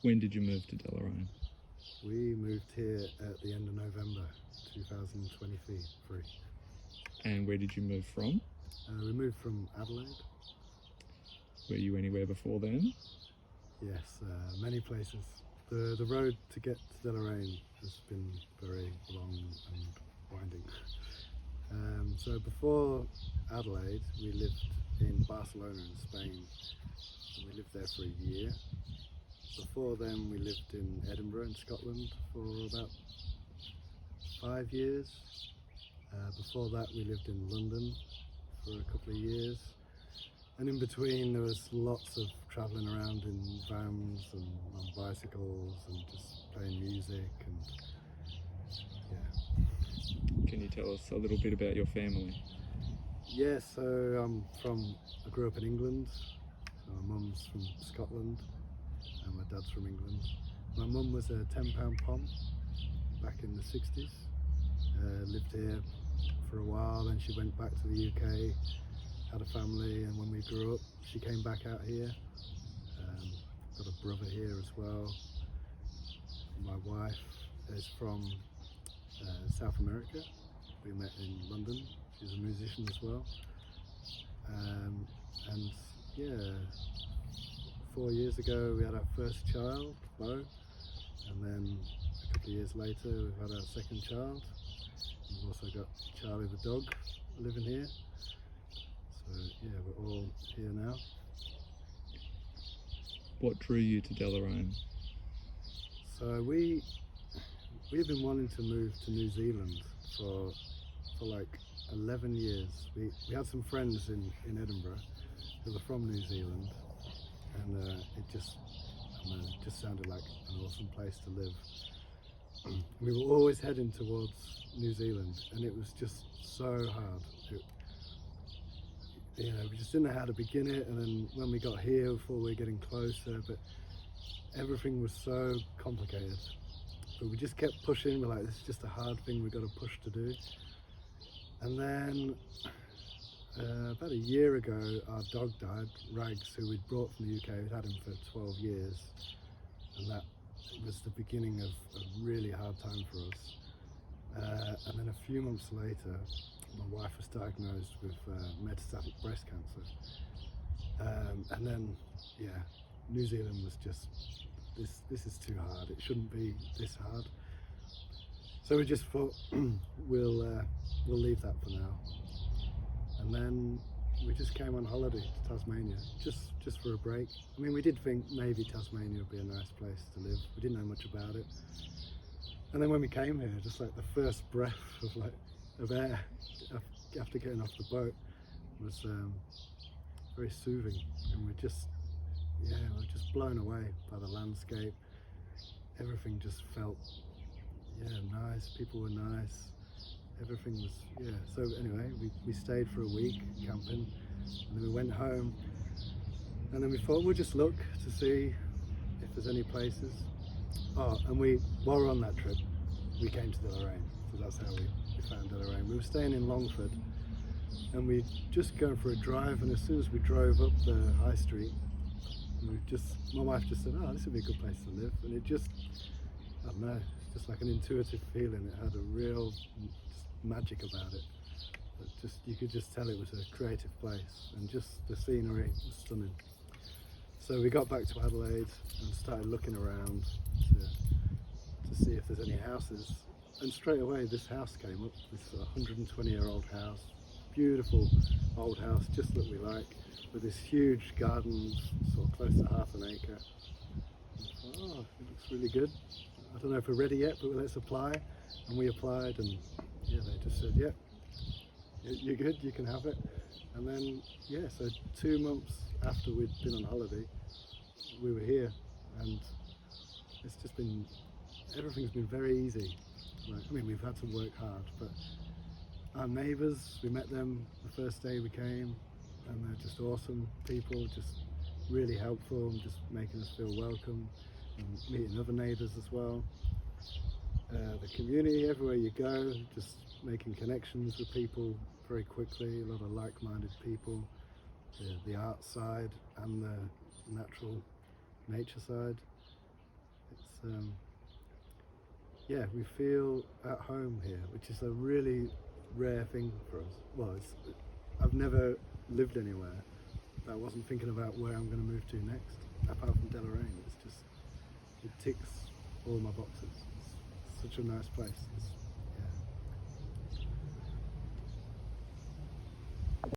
When did you move to Deloraine? We moved here at the end of November 2023. And where did you move from? We moved from Adelaide. Were you anywhere before then? Yes, many places. The road to get to Deloraine has been very long and winding. So before Adelaide, we lived in Barcelona in Spain, and we lived there for a year. Before then, we lived in Edinburgh in Scotland for about 5 years. Before that, we lived in London for a couple of years. And in between, there was lots of travelling around in vans and on bicycles and just playing music and yeah. Can you tell us a little bit about your family? Yeah, so I grew up in England. So my mum's from Scotland and my dad's from England. My mum was a £10 pom back in the 60s. Lived here for a while, then she went back to the UK, had a family, and when we grew up, she came back out here. Got a brother here as well. My wife is from South America. We met in London. She's a musician as well. And yeah, 4 years ago we had our first child, Bo, and then a couple of years later we've had our second child. We've also got Charlie the dog living here. So yeah, we're all here now. What drew you to Deloraine? So we've been wanting to move to New Zealand for like 11 years. We had some friends in Edinburgh who were from New Zealand, and it just sounded like an awesome place to live. We were always heading towards New Zealand, and it was just so hard. We just didn't know how to begin it, and then when we got here, we thought we were getting closer, but everything was so complicated. But we just kept pushing. We're like, this is just a hard thing we've got to push to do. And then about a year ago, our dog died, Rags, who we'd brought from the UK. We'd had him for 12 years, and that was the beginning of a really hard time for us. And then a few months later, my wife was diagnosed with metastatic breast cancer. And then, yeah, New Zealand was just, this is too hard. It shouldn't be this hard. So we just thought, we'll leave that for now. And then we just came on holiday to Tasmania, just for a break. I mean, we did think maybe Tasmania would be a nice place to live. We didn't know much about it. And then when we came here, just like the first breath of air after getting off the boat was very soothing, and we're just blown away by the landscape. Everything just felt nice. People were nice. Everything was So anyway, we stayed for a week camping, and then we went home, and then we thought we'll just look to see if there's any places. Oh, and while we were on that trip, we came to Deloraine, so that's how we found Deloraine. We were staying in Longford, and we just going for a drive, and as soon as we drove up the high street, my wife just said, oh, this would be a good place to live. And it just, I don't know, it's just like an intuitive feeling. It had a real just magic about it. But you could just tell it was a creative place, and just the scenery was stunning. So we got back to Adelaide and started looking around to see if there's any houses. And straight away this house came up, this 120-year-old house, beautiful old house, just that we like, with this huge garden, sort of close to half an acre. And I thought, oh, it looks really good. I don't know if we're ready yet, but let's apply. And we applied, and yeah, they just said, yeah, you're good, you can have it. And then, yeah, so 2 months after we'd been on holiday, we were here, and it's just been, everything's been very easy. Like, I mean, we've had to work hard, but our neighbours, we met them the first day we came, and they're just awesome people, just really helpful, and just making us feel welcome, and meeting other neighbours as well. The community, everywhere you go, just making connections with people very quickly, a lot of like-minded people, the art side and the natural nature side. It's yeah, we feel at home here, which is a really rare thing for us. Well, I've never lived anywhere that I wasn't thinking about where I'm going to move to next, apart from Deloraine. It's just, it ticks all my boxes. It's such a nice place. It's